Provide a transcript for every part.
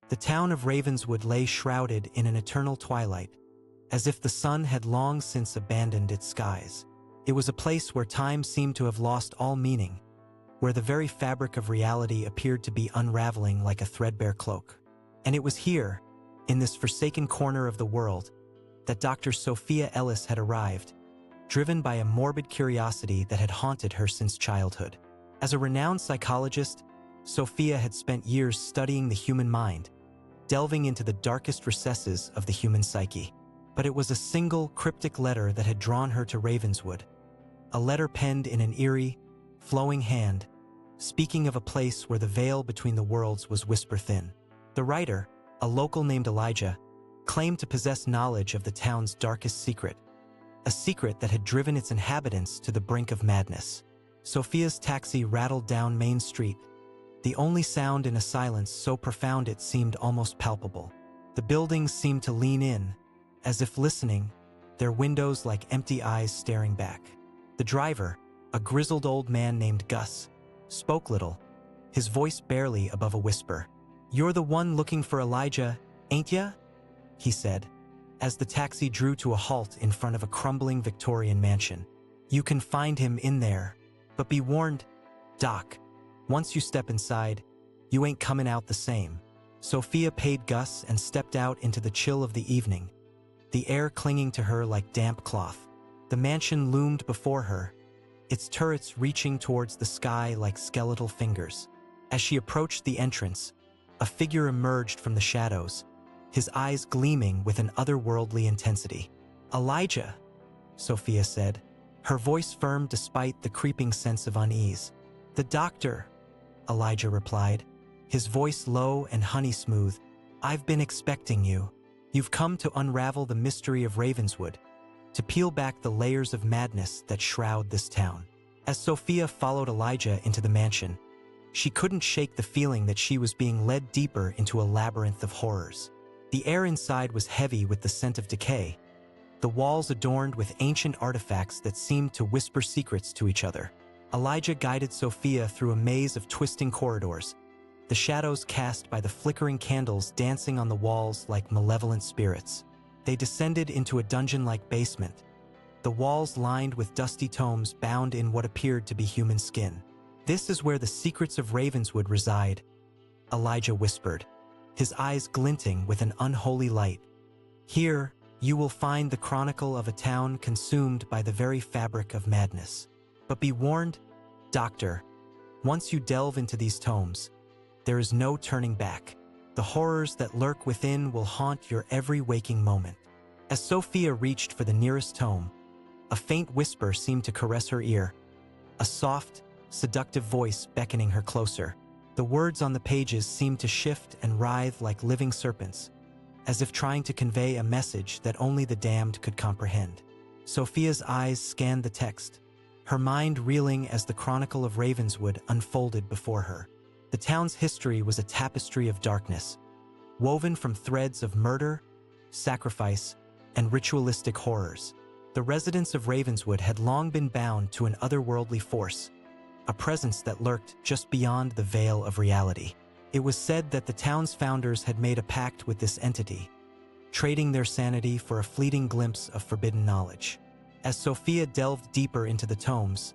The town of Ravenswood lay shrouded in an eternal twilight, as if the sun had long since abandoned its skies. It was a place where time seemed to have lost all meaning, where the very fabric of reality appeared to be unraveling like a threadbare cloak. And it was here, in this forsaken corner of the world, that Dr. Sophia Ellis had arrived, driven by a morbid curiosity that had haunted her since childhood. As a renowned psychologist, Sophia had spent years studying the human mind, delving into the darkest recesses of the human psyche. But it was a single, cryptic letter that had drawn her to Ravenswood, a letter penned in an eerie, flowing hand, speaking of a place where the veil between the worlds was whisper-thin. The writer, a local named Elijah, claimed to possess knowledge of the town's darkest secret, a secret that had driven its inhabitants to the brink of madness. Sophia's taxi rattled down Main Street, the only sound in a silence so profound it seemed almost palpable. The buildings seemed to lean in, as if listening, their windows like empty eyes staring back. The driver, a grizzled old man named Gus, spoke little, his voice barely above a whisper. "You're the one looking for Elijah, ain't ya?" he said, as the taxi drew to a halt in front of a crumbling Victorian mansion. "You can find him in there, but be warned, Doc, once you step inside, you ain't coming out the same." Sophia paid Gus and stepped out into the chill of the evening, the air clinging to her like damp cloth. The mansion loomed before her, its turrets reaching towards the sky like skeletal fingers. As she approached the entrance, a figure emerged from the shadows, his eyes gleaming with an otherworldly intensity. "Elijah," Sophia said, her voice firm despite the creeping sense of unease. "The doctor," Elijah replied, his voice low and honey-smooth. "I've been expecting you. You've come to unravel the mystery of Ravenswood, to peel back the layers of madness that shroud this town." As Sophia followed Elijah into the mansion, she couldn't shake the feeling that she was being led deeper into a labyrinth of horrors. The air inside was heavy with the scent of decay, the walls adorned with ancient artifacts that seemed to whisper secrets to each other. Elijah guided Sophia through a maze of twisting corridors, the shadows cast by the flickering candles dancing on the walls like malevolent spirits. They descended into a dungeon-like basement, the walls lined with dusty tomes bound in what appeared to be human skin. "This is where the secrets of Ravenswood reside," Elijah whispered, his eyes glinting with an unholy light. "Here, you will find the chronicle of a town consumed by the very fabric of madness. But be warned, Doctor, once you delve into these tomes, there is no turning back. The horrors that lurk within will haunt your every waking moment." As Sophia reached for the nearest tome, a faint whisper seemed to caress her ear, a soft, seductive voice beckoning her closer. The words on the pages seemed to shift and writhe like living serpents, as if trying to convey a message that only the damned could comprehend. Sophia's eyes scanned the text, her mind reeling as the chronicle of Ravenswood unfolded before her. The town's history was a tapestry of darkness, woven from threads of murder, sacrifice, and ritualistic horrors. The residents of Ravenswood had long been bound to an otherworldly force, a presence that lurked just beyond the veil of reality. It was said that the town's founders had made a pact with this entity, trading their sanity for a fleeting glimpse of forbidden knowledge. As Sophia delved deeper into the tomes,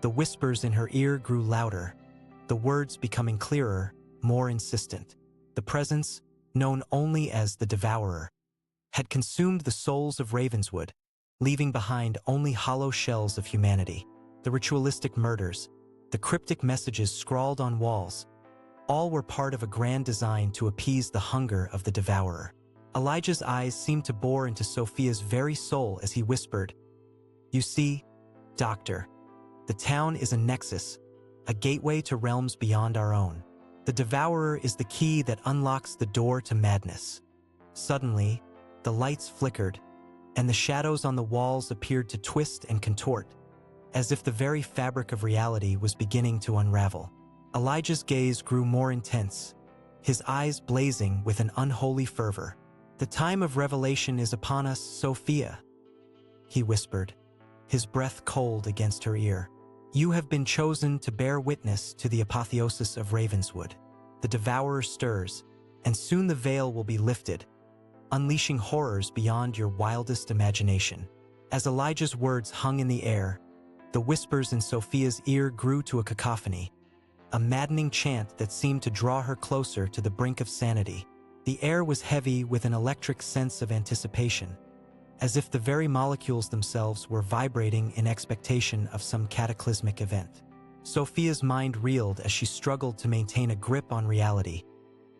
the whispers in her ear grew louder, the words becoming clearer, more insistent. The presence, known only as the Devourer, had consumed the souls of Ravenswood, leaving behind only hollow shells of humanity. The ritualistic murders, the cryptic messages scrawled on walls, all were part of a grand design to appease the hunger of the Devourer. Elijah's eyes seemed to bore into Sophia's very soul as he whispered, "You see, Doctor, the town is a nexus, a gateway to realms beyond our own. The Devourer is the key that unlocks the door to madness." Suddenly, the lights flickered, and the shadows on the walls appeared to twist and contort, as if the very fabric of reality was beginning to unravel. Elijah's gaze grew more intense, his eyes blazing with an unholy fervor. "The time of revelation is upon us, Sophia," he whispered, his breath cold against her ear. "You have been chosen to bear witness to the apotheosis of Ravenswood. The Devourer stirs, and soon the veil will be lifted, unleashing horrors beyond your wildest imagination. As Elijah's words hung in the air, the whispers in Sophia's ear grew to a cacophony, a maddening chant that seemed to draw her closer to the brink of sanity. The air was heavy with an electric sense of anticipation, as if the very molecules themselves were vibrating in expectation of some cataclysmic event. Sophia's mind reeled as she struggled to maintain a grip on reality,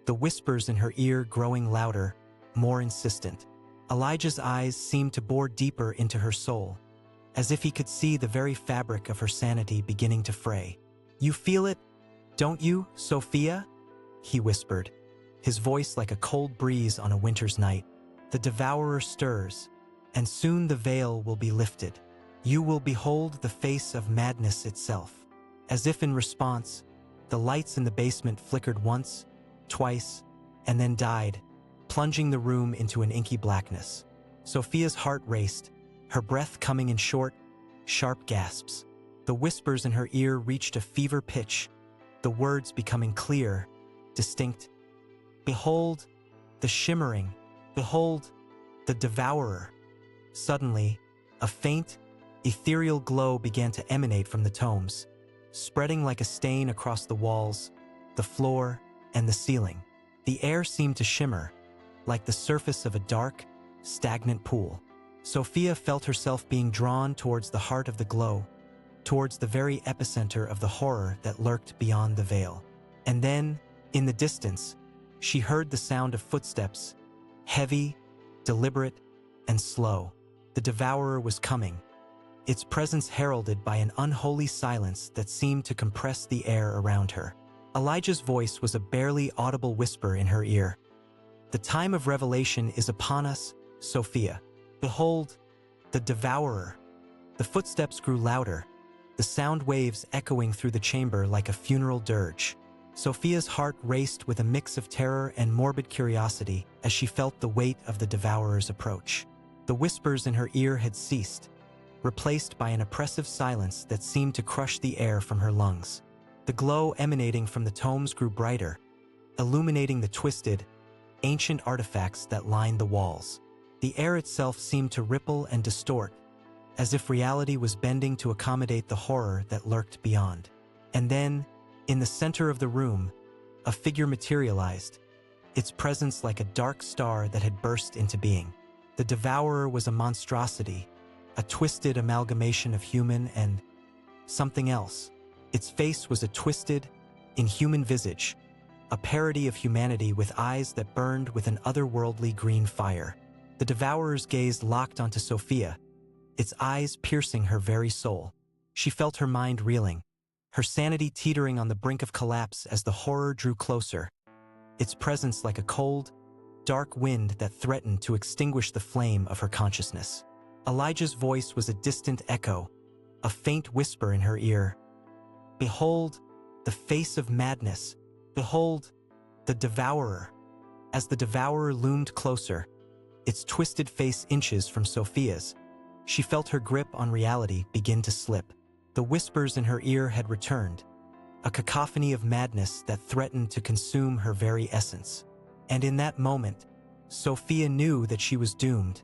the whispers in her ear growing louder, more insistent. Elijah's eyes seemed to bore deeper into her soul, as if he could see the very fabric of her sanity beginning to fray. "You feel it, don't you, Sophia?" he whispered, his voice like a cold breeze on a winter's night. "The devourer stirs, and soon the veil will be lifted. You will behold the face of madness itself." As if in response, the lights in the basement flickered once, twice, and then died, plunging the room into an inky blackness. Sophia's heart raced, her breath coming in short, sharp gasps. The whispers in her ear reached a fever pitch, the words becoming clear, distinct. "Behold, the shimmering, behold, the devourer." Suddenly, a faint, ethereal glow began to emanate from the tomes, spreading like a stain across the walls, the floor, and the ceiling. The air seemed to shimmer, like the surface of a dark, stagnant pool. Sophia felt herself being drawn towards the heart of the glow, towards the very epicenter of the horror that lurked beyond the veil. And then, in the distance, she heard the sound of footsteps, heavy, deliberate, and slow. The devourer was coming, its presence heralded by an unholy silence that seemed to compress the air around her. Elijah's voice was a barely audible whisper in her ear. "The time of revelation is upon us, Sophia. Behold, the devourer." The footsteps grew louder, the sound waves echoing through the chamber like a funeral dirge. Sophia's heart raced with a mix of terror and morbid curiosity as she felt the weight of the devourer's approach. The whispers in her ear had ceased, replaced by an oppressive silence that seemed to crush the air from her lungs. The glow emanating from the tomes grew brighter, illuminating the twisted, ancient artifacts that lined the walls. The air itself seemed to ripple and distort, as if reality was bending to accommodate the horror that lurked beyond. And then, in the center of the room, a figure materialized, its presence like a dark star that had burst into being. The devourer was a monstrosity, a twisted amalgamation of human and something else. Its face was a twisted, inhuman visage, a parody of humanity with eyes that burned with an otherworldly green fire. The devourer's gaze locked onto Sophia, its eyes piercing her very soul. She felt her mind reeling, her sanity teetering on the brink of collapse as the horror drew closer, its presence like a cold, dark wind that threatened to extinguish the flame of her consciousness. Elijah's voice was a distant echo, a faint whisper in her ear. "Behold, the face of madness. Behold, the devourer." As the devourer loomed closer, its twisted face inches from Sophia's, she felt her grip on reality begin to slip. The whispers in her ear had returned, a cacophony of madness that threatened to consume her very essence. And in that moment, Sophia knew that she was doomed,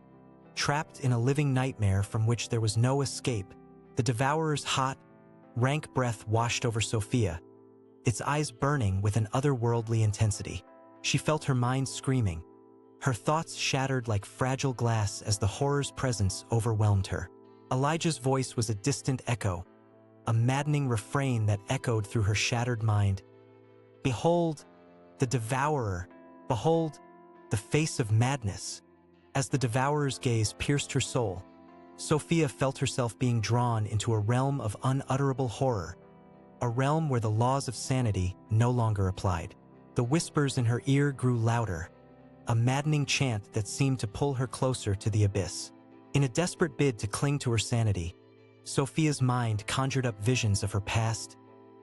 trapped in a living nightmare from which there was no escape. The devourer's hot, rank breath washed over Sophia, its eyes burning with an otherworldly intensity. She felt her mind screaming, her thoughts shattered like fragile glass as the horror's presence overwhelmed her. Elijah's voice was a distant echo, a maddening refrain that echoed through her shattered mind. "Behold, the devourer. Behold, the face of madness." As the devourer's gaze pierced her soul, Sophia felt herself being drawn into a realm of unutterable horror, a realm where the laws of sanity no longer applied. The whispers in her ear grew louder, a maddening chant that seemed to pull her closer to the abyss. In a desperate bid to cling to her sanity, Sophia's mind conjured up visions of her past,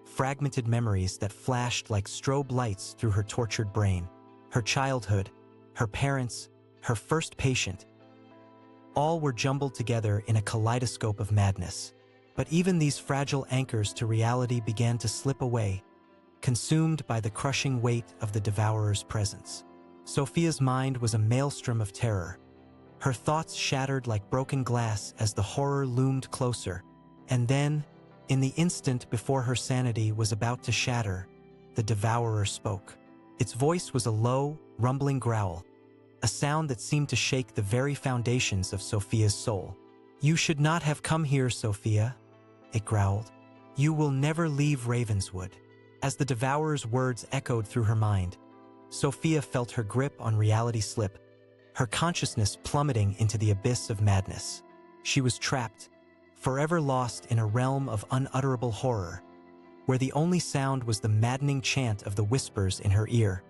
fragmented memories that flashed like strobe lights through her tortured brain. Her childhood, her parents, her first patient. All were jumbled together in a kaleidoscope of madness. But even these fragile anchors to reality began to slip away, consumed by the crushing weight of the Devourer's presence. Sophia's mind was a maelstrom of terror. Her thoughts shattered like broken glass as the horror loomed closer, and then, in the instant before her sanity was about to shatter, the Devourer spoke. Its voice was a low, rumbling growl, a sound that seemed to shake the very foundations of Sophia's soul. "You should not have come here, Sophia," it growled. "You will never leave Ravenswood." As the Devourer's words echoed through her mind, Sophia felt her grip on reality slip, her consciousness plummeting into the abyss of madness. She was trapped, forever lost in a realm of unutterable horror, where the only sound was the maddening chant of the whispers in her ear.